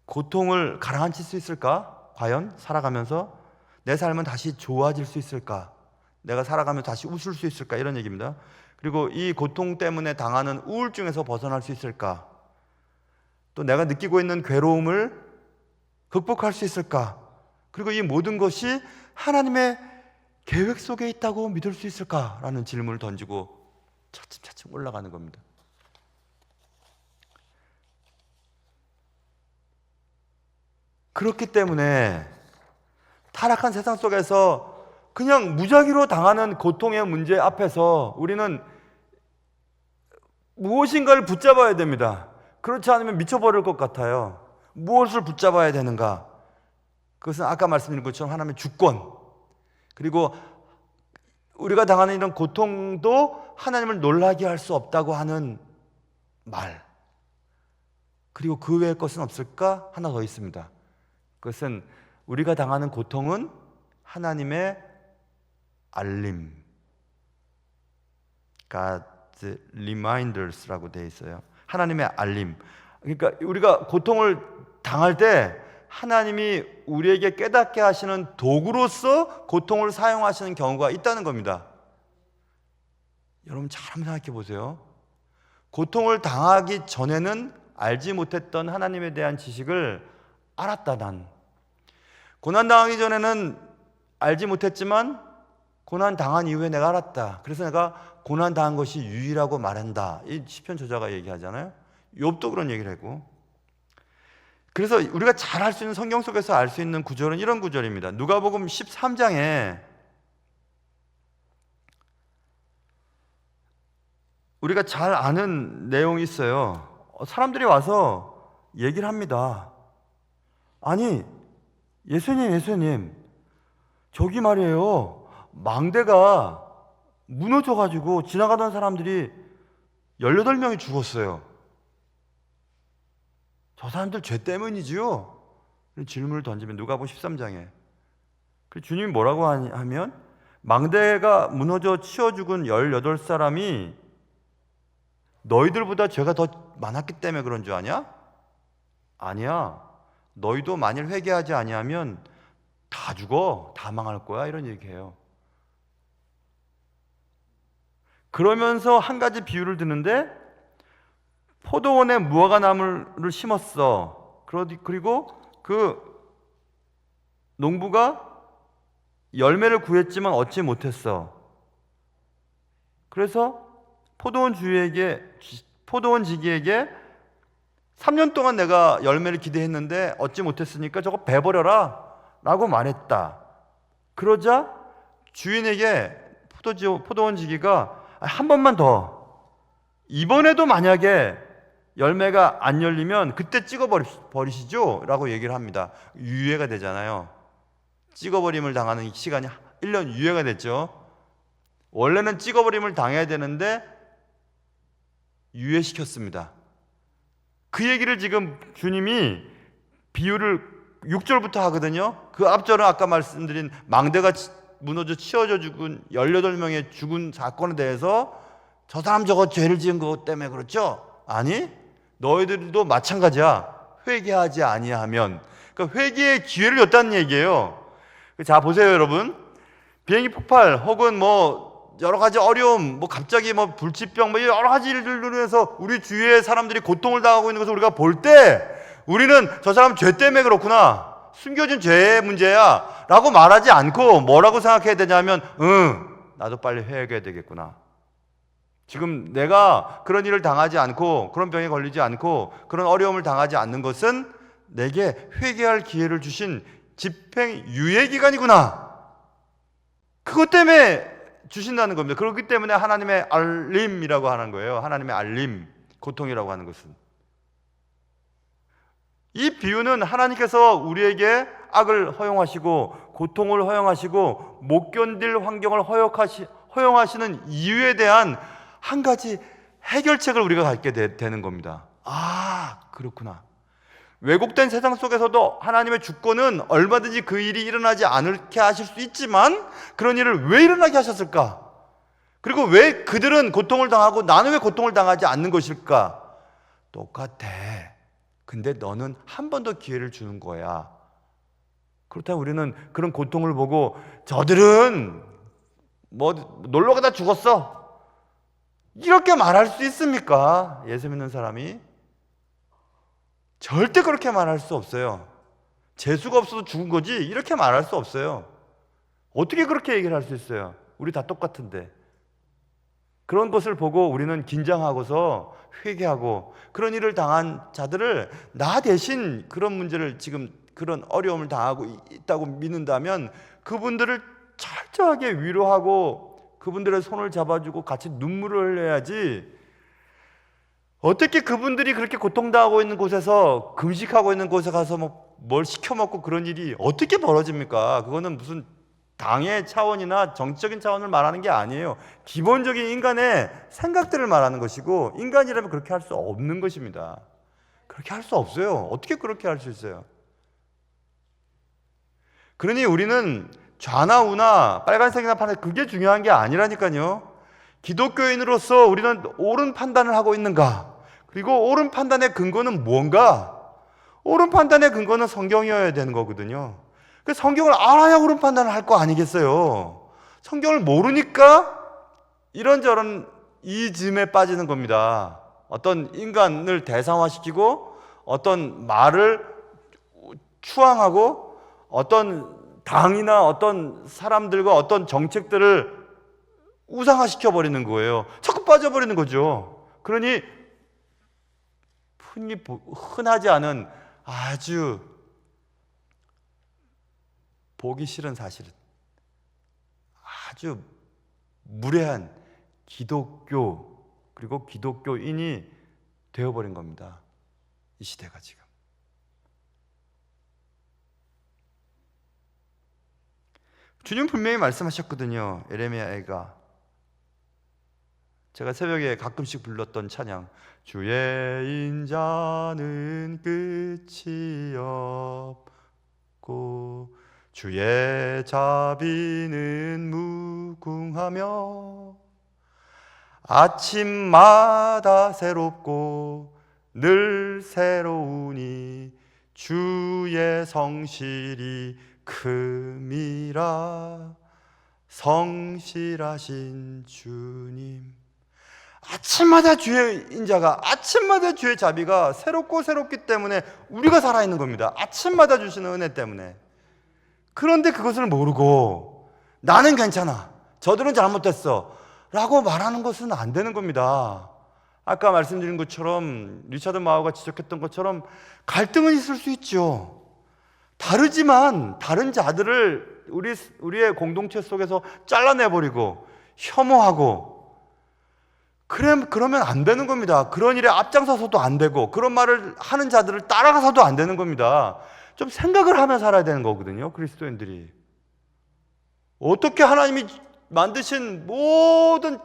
고통을 가라앉힐 수 있을까? 과연 살아가면서 내 삶은 다시 좋아질 수 있을까? 내가 살아가면서 다시 웃을 수 있을까? 이런 얘기입니다. 그리고 이 고통 때문에 당하는 우울증에서 벗어날 수 있을까? 또 내가 느끼고 있는 괴로움을 극복할 수 있을까? 그리고 이 모든 것이 하나님의 계획 속에 있다고 믿을 수 있을까라는 질문을 던지고 차츰차츰 올라가는 겁니다. 그렇기 때문에 타락한 세상 속에서 그냥 무작위로 당하는 고통의 문제 앞에서 우리는 무엇인가를 붙잡아야 됩니다. 그렇지 않으면 미쳐버릴 것 같아요. 무엇을 붙잡아야 되는가? 그것은 아까 말씀드린 것처럼 하나님의 주권, 그리고 우리가 당하는 이런 고통도 하나님을 놀라게 할 수 없다고 하는 말, 그리고 그 외의 것은 없을까? 하나 더 있습니다. 그것은 우리가 당하는 고통은 하나님의 알림, God's reminders라고 되어 있어요. 하나님의 알림. 그러니까 우리가 고통을 당할 때 하나님이 우리에게 깨닫게 하시는 도구로서 고통을 사용하시는 경우가 있다는 겁니다. 여러분 잘 한번 생각해 보세요. 고통을 당하기 전에는 알지 못했던 하나님에 대한 지식을 알았다. 난 고난 당하기 전에는 알지 못했지만 고난 당한 이후에 내가 알았다. 그래서 내가 고난 당한 것이 유일하고 말한다. 이 시편 저자가 얘기하잖아요. 욥도 그런 얘기를 했고. 그래서 우리가 잘 알 수 있는 성경 속에서 알 수 있는 구절은 이런 구절입니다. 누가복음 13장에 우리가 잘 아는 내용이 있어요. 사람들이 와서 얘기를 합니다. 아니, 예수님, 저기 말이에요. 망대가 무너져가지고 지나가던 사람들이 18명이 죽었어요. 저 사람들 죄 때문이지요? 질문을 던지면 누가복음 13장에 주님이 뭐라고 하면 망대가 무너져 치워 죽은 18사람이 너희들보다 죄가 더 많았기 때문에 그런 줄 아냐? 아니야. 너희도 만일 회개하지 아니하면 다 죽어. 다 망할 거야. 이런 얘기해요. 그러면서 한 가지 비유를 드는데 포도원에 무화과나무를 심었어. 그리고 그 농부가 열매를 구했지만 얻지 못했어. 그래서 포도원 지기에게 3년 동안 내가 열매를 기대했는데 얻지 못했으니까 저거 베버려라 라고 말했다. 그러자 주인에게 포도원 지기가 한 번만 더, 이번에도 만약에 열매가 안 열리면 그때 찍어버리시죠 라고 얘기를 합니다. 유예가 되잖아요. 찍어버림을 당하는 시간이 1년 유예가 됐죠. 원래는 찍어버림을 당해야 되는데 유예시켰습니다. 그 얘기를 지금 주님이 비유를 6절부터 하거든요. 그 앞절은 아까 말씀드린 망대가 무너져 치워져 죽은 18명의 죽은 사건에 대해서 저 사람 저거 죄를 지은 것 때문에 그렇죠? 아니, 너희들도 마찬가지야. 회개하지 아니하면. 그러니까 회개의 기회를 줬다는 얘기예요. 자, 보세요, 여러분. 비행기 폭발 혹은 뭐 여러 가지 어려움, 뭐 갑자기 뭐 불치병, 뭐 여러 가지 일들로 인해서 우리 주위의 사람들이 고통을 당하고 있는 것을 우리가 볼 때 우리는 저 사람 죄 때문에 그렇구나, 숨겨진 죄의 문제야 라고 말하지 않고 뭐라고 생각해야 되냐면 나도 빨리 회개해야 되겠구나. 지금 내가 그런 일을 당하지 않고 그런 병에 걸리지 않고 그런 어려움을 당하지 않는 것은 내게 회개할 기회를 주신 집행유예기간이구나. 그것 때문에 주신다는 겁니다. 그렇기 때문에 하나님의 알림이라고 하는 거예요. 하나님의 알림, 고통이라고 하는 것은. 이 비유는 하나님께서 우리에게 악을 허용하시고 고통을 허용하시고 못 견딜 환경을 허용하시는 이유에 대한 한 가지 해결책을 우리가 갖게 되는 겁니다. 아, 그렇구나. 왜곡된 세상 속에서도 하나님의 주권은 얼마든지 그 일이 일어나지 않게 하실 수 있지만 그런 일을 왜 일어나게 하셨을까? 그리고 왜 그들은 고통을 당하고 나는 왜 고통을 당하지 않는 것일까? 똑같아. 근데 너는 한 번 더 기회를 주는 거야. 그렇다면 우리는 그런 고통을 보고 저들은 뭐 놀러 가다 죽었어, 이렇게 말할 수 있습니까? 예수 믿는 사람이? 절대 그렇게 말할 수 없어요. 재수가 없어서 죽은 거지 이렇게 말할 수 없어요. 어떻게 그렇게 얘기를 할 수 있어요? 우리 다 똑같은데. 그런 것을 보고 우리는 긴장하고서 회개하고 그런 일을 당한 자들을 나 대신 그런 문제를 지금 그런 어려움을 당하고 있다고 믿는다면 그분들을 철저하게 위로하고 그분들의 손을 잡아주고 같이 눈물을 흘려야지, 어떻게 그분들이 그렇게 고통당하고 있는 곳에서 금식하고 있는 곳에 가서 뭘 시켜 먹고 그런 일이 어떻게 벌어집니까? 그거는 무슨 당의 차원이나 정치적인 차원을 말하는 게 아니에요. 기본적인 인간의 생각들을 말하는 것이고 인간이라면 그렇게 할 수 없는 것입니다. 그렇게 할 수 없어요. 어떻게 그렇게 할 수 있어요? 그러니 우리는 좌나 우나 빨간색이나 파란색 그게 중요한 게 아니라니까요. 기독교인으로서 우리는 옳은 판단을 하고 있는가? 그리고 옳은 판단의 근거는 뭔가? 옳은 판단의 근거는 성경이어야 되는 거거든요. 그 성경을 알아야 옳은 판단을 할 거 아니겠어요? 성경을 모르니까 이런저런 이즘에 빠지는 겁니다. 어떤 인간을 대상화시키고 어떤 말을 추앙하고 어떤 당이나 어떤 사람들과 어떤 정책들을 우상화시켜 버리는 거예요. 자꾸 빠져버리는 거죠. 그러니 흔하지 않은 아주 보기 싫은 사실은 아주 무례한 기독교 그리고 기독교인이 되어버린 겁니다. 이 시대가 지금. 주님 분명히 말씀하셨거든요. 에레미야가 제가 새벽에 가끔씩 불렀던 찬양, 주의 인자는 끝이 없고 주의 자비는 무궁하며 아침마다 새롭고 늘 새로우니 주의 성실이 큼이라. 성실하신 주님, 아침마다 주의 인자가, 아침마다 주의 자비가 새롭고 새롭기 때문에 우리가 살아있는 겁니다. 아침마다 주시는 은혜 때문에. 그런데 그것을 모르고 나는 괜찮아, 저들은 잘못됐어 라고 말하는 것은 안 되는 겁니다. 아까 말씀드린 것처럼, 리차드 마우가 지적했던 것처럼 갈등은 있을 수 있죠. 다르지만 다른 자들을 우리의 공동체 속에서 잘라내버리고 혐오하고 그러면 안 되는 겁니다. 그런 일에 앞장서서도 안 되고 그런 말을 하는 자들을 따라가서도 안 되는 겁니다. 좀 생각을 하며 살아야 되는 거거든요. 그리스도인들이 어떻게 하나님이 만드신 모든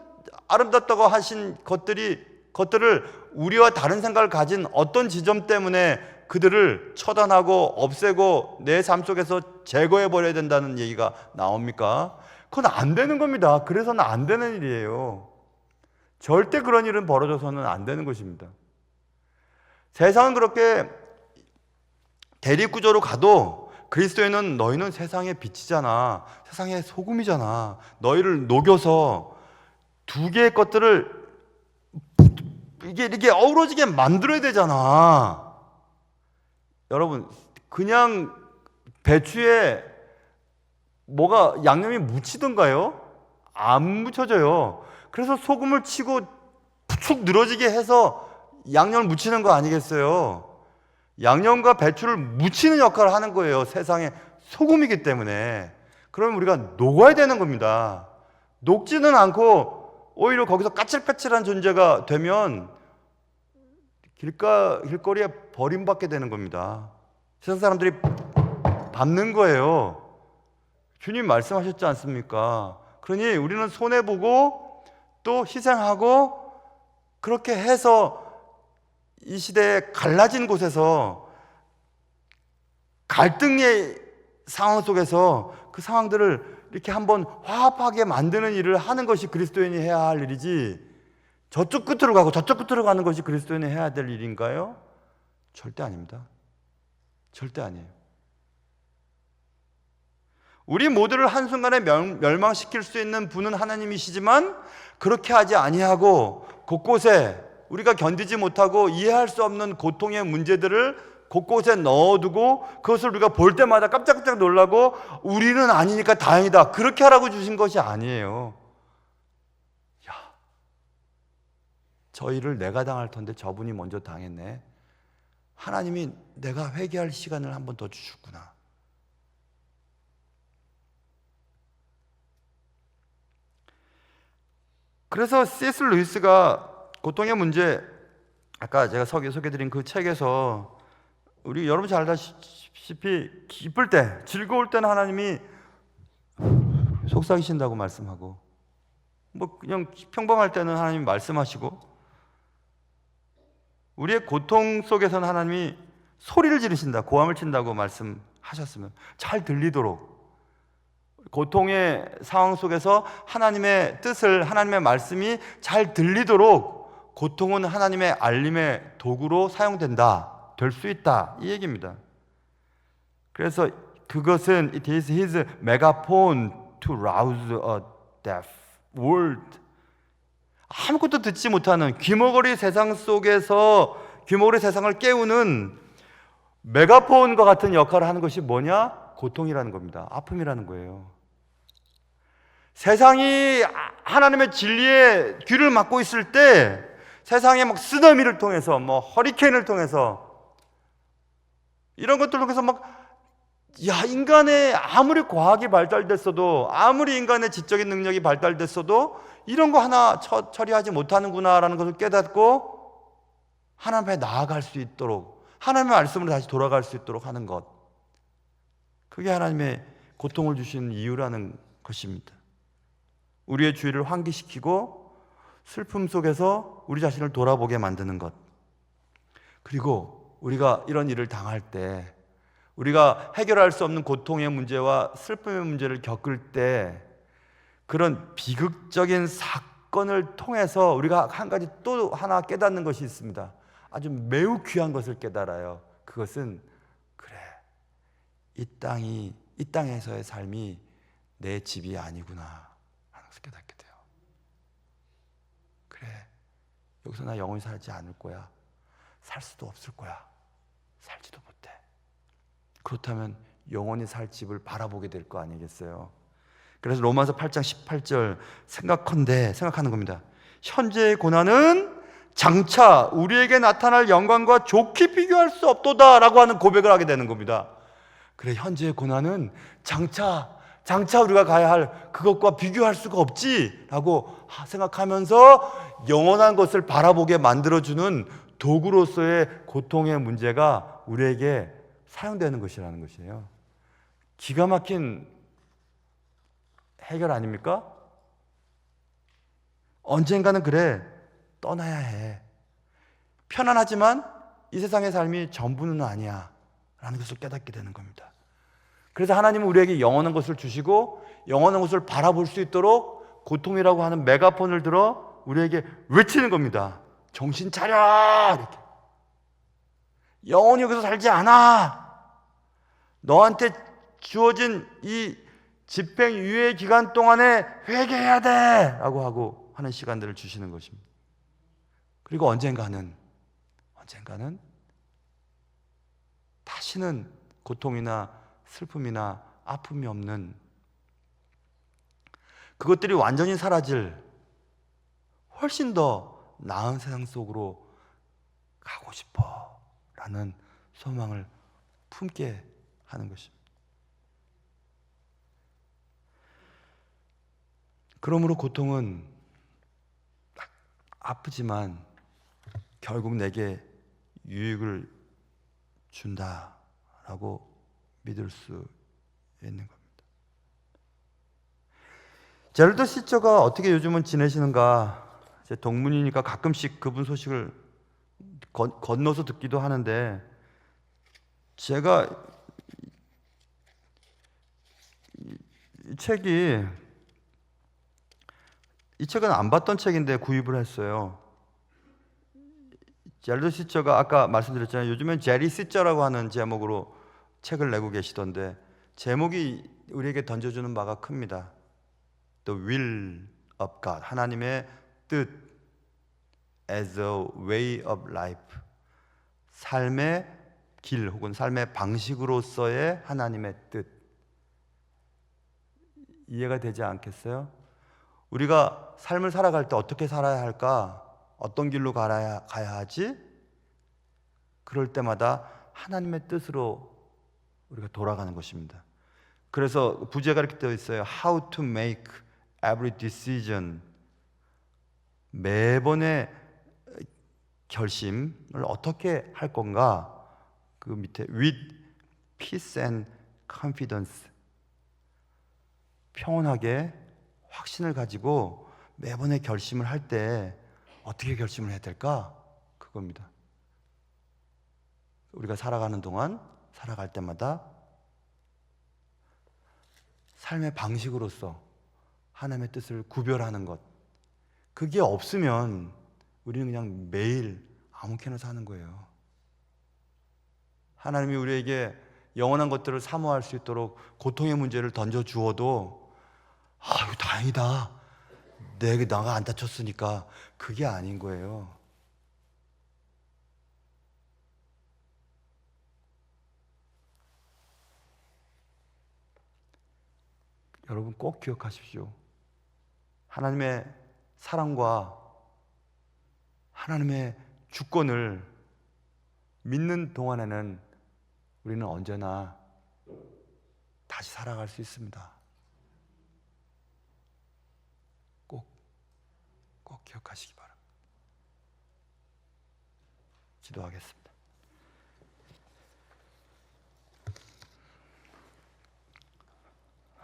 아름답다고 하신 것들을 우리와 다른 생각을 가진 어떤 지점 때문에 그들을 처단하고 없애고 내 삶 속에서 제거해 버려야 된다는 얘기가 나옵니까? 그건 안 되는 겁니다. 그래서는 안 되는 일이에요. 절대 그런 일은 벌어져서는 안 되는 것입니다. 세상은 그렇게 대립구조로 가도 그리스도인은 너희는 세상의 빛이잖아, 세상의 소금이잖아, 너희를 녹여서 두 개의 것들을 이게 어우러지게 만들어야 되잖아. 여러분, 그냥 배추에 뭐가 양념이 묻히던가요? 안 묻혀져요. 그래서 소금을 치고 축 늘어지게 해서 양념을 묻히는 거 아니겠어요? 양념과 배추를 묻히는 역할을 하는 거예요. 세상의 소금이기 때문에. 그러면 우리가 녹아야 되는 겁니다. 녹지는 않고 오히려 거기서 까칠까칠한 존재가 되면 길거리에 버림받게 되는 겁니다. 세상 사람들이 밟는 거예요. 주님 말씀하셨지 않습니까? 그러니 우리는 손해보고 또 희생하고 그렇게 해서 이 시대에 갈라진 곳에서 갈등의 상황 속에서 그 상황들을 이렇게 한번 화합하게 만드는 일을 하는 것이 그리스도인이 해야 할 일이지, 저쪽 끝으로 가고 저쪽 끝으로 가는 것이 그리스도인이 해야 될 일인가요? 절대 아닙니다. 절대 아니에요. 우리 모두를 한순간에 멸망시킬 수 있는 분은 하나님이시지만 그렇게 하지 아니하고 곳곳에 우리가 견디지 못하고 이해할 수 없는 고통의 문제들을 곳곳에 넣어두고 그것을 우리가 볼 때마다 깜짝깜짝 놀라고 우리는 아니니까 다행이다, 그렇게 하라고 주신 것이 아니에요. 야, 저 일을 내가 당할 텐데 저분이 먼저 당했네. 하나님이 내가 회개할 시간을 한 번 더 주셨구나. 그래서 C.S. 루이스가 고통의 문제, 아까 제가 소개드린 그 책에서 우리 여러분 잘 알다시피 기쁠 때, 즐거울 때는 하나님이 속삭이신다고 말씀하고, 뭐 그냥 평범할 때는 하나님이 말씀하시고, 우리의 고통 속에서는 하나님이 소리를 지르신다, 고함을 친다고 말씀하셨으면 잘 들리도록, 고통의 상황 속에서 하나님의 뜻을, 하나님의 말씀이 잘 들리도록 고통은 하나님의 알림의 도구로 사용된다, 될 수 있다, 이 얘기입니다. 그래서 그것은 it is his megaphone to rouse a deaf world. 아무것도 듣지 못하는 귀머거리 세상 속에서 귀머거리 세상을 깨우는 메가폰과 같은 역할을 하는 것이 뭐냐? 고통이라는 겁니다. 아픔이라는 거예요. 세상이 하나님의 진리에 귀를 막고 있을 때, 세상의 막 쓰나미를 통해서, 뭐 허리케인을 통해서, 이런 것들을 통해서 인간의 아무리 과학이 발달됐어도, 아무리 인간의 지적인 능력이 발달됐어도 이런 거 하나 처리하지 못하는구나라는 것을 깨닫고 하나님 앞에 나아갈 수 있도록, 하나님의 말씀으로 다시 돌아갈 수 있도록 하는 것, 그게 하나님의 고통을 주시는 이유라는 것입니다. 우리의 주의를 환기시키고 슬픔 속에서 우리 자신을 돌아보게 만드는 것. 그리고 우리가 이런 일을 당할 때, 우리가 해결할 수 없는 고통의 문제와 슬픔의 문제를 겪을 때, 그런 비극적인 사건을 통해서 우리가 한 가지 또 하나 깨닫는 것이 있습니다. 아주 매우 귀한 것을 깨달아요. 그것은, 그래, 이 땅에서의 삶이 내 집이 아니구나 하는 것을 깨닫게 돼요. 그래, 여기서 나 영원히 살지 않을 거야. 살 수도 없을 거야. 살지도 못해. 그렇다면 영원히 살 집을 바라보게 될 거 아니겠어요? 그래서 로마서 8장 18절 생각하는 겁니다. 현재의 고난은 장차 우리에게 나타날 영광과 좋게 비교할 수 없도다 라고 하는 고백을 하게 되는 겁니다. 그래, 현재의 고난은 장차 우리가 가야 할 그것과 비교할 수가 없지 라고 생각하면서 영원한 것을 바라보게 만들어주는 도구로서의 고통의 문제가 우리에게 사용되는 것이라는 것이에요. 기가 막힌 해결 아닙니까? 언젠가는 그래, 떠나야 해. 편안하지만 이 세상의 삶이 전부는 아니야 라는 것을 깨닫게 되는 겁니다. 그래서 하나님은 우리에게 영원한 것을 주시고 영원한 것을 바라볼 수 있도록 고통이라고 하는 메가폰을 들어 우리에게 외치는 겁니다. 정신 차려! 이렇게. 영원히 여기서 살지 않아. 너한테 주어진 이 집행유예 기간 동안에 회개해야 돼! 라고 하고 하는 시간들을 주시는 것입니다. 그리고 언젠가는 다시는 고통이나 슬픔이나 아픔이 없는, 그것들이 완전히 사라질 훨씬 더 나은 세상 속으로 가고 싶어 라는 소망을 품게 하는 것입니다. 그러므로 고통은 아프지만 결국 내게 유익을 준다라고 믿을 수 있는 겁니다. 제럴드 시처가 어떻게 요즘은 지내시는가, 제 동문이니까 가끔씩 그분 소식을 건너서 듣기도 하는데, 제가 이 책은 안 봤던 책인데 구입을 했어요. 제럴드 시처가 아까 말씀드렸잖아요. 요즘엔 제리 시처라고 하는 제목으로 책을 내고 계시던데, 제목이 우리에게 던져주는 바가 큽니다. The will of God, 하나님의 뜻, as a way of life, 삶의 길 혹은 삶의 방식으로서의 하나님의 뜻. 이해가 되지 않겠어요? 우리가 삶을 살아갈 때 어떻게 살아야 할까? 어떤 길로 가야 하지? 그럴 때마다 하나님의 뜻으로 우리가 돌아가는 것입니다. 그래서 부제가 이렇게 되어 있어요. How to make every decision. 매번의 결심을 어떻게 할 건가? 그 밑에 with peace and confidence. 평온하게 확신을 가지고 매번의 결심을 할 때 어떻게 결심을 해야 될까? 그겁니다. 우리가 살아가는 동안, 살아갈 때마다 삶의 방식으로서 하나님의 뜻을 구별하는 것, 그게 없으면 우리는 그냥 매일 아무렇게나 사는 거예요. 하나님이 우리에게 영원한 것들을 사모할 수 있도록 고통의 문제를 던져주어도 아유 다행이다, 나가 안 다쳤으니까, 그게 아닌 거예요. 여러분 꼭 기억하십시오. 하나님의 사랑과 하나님의 주권을 믿는 동안에는 우리는 언제나 다시 살아갈 수 있습니다. 꼭 기억하시기 바랍니다. 기도하겠습니다.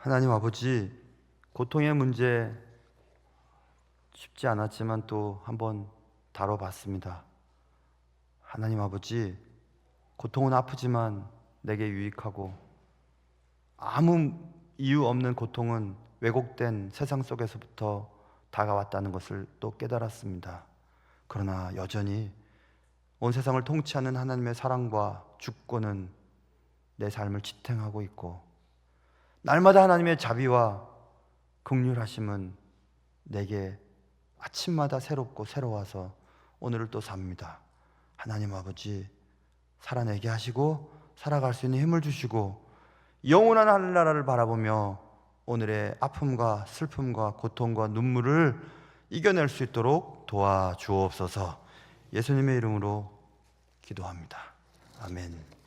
하나님 아버지, 고통의 문제 쉽지 않았지만 또 한번 다뤄봤습니다. 하나님 아버지, 고통은 아프지만 내게 유익하고 아무 이유 없는 고통은 왜곡된 세상 속에서부터 다가왔다는 것을 또 깨달았습니다. 그러나 여전히 온 세상을 통치하는 하나님의 사랑과 주권은 내 삶을 지탱하고 있고, 날마다 하나님의 자비와 긍휼하심은 내게 아침마다 새롭고 새로워서 오늘을 또 삽니다. 하나님 아버지, 살아내게 하시고 살아갈 수 있는 힘을 주시고 영원한 하늘나라를 바라보며 오늘의 아픔과 슬픔과 고통과 눈물을 이겨낼 수 있도록 도와주옵소서. 예수님의 이름으로 기도합니다. 아멘.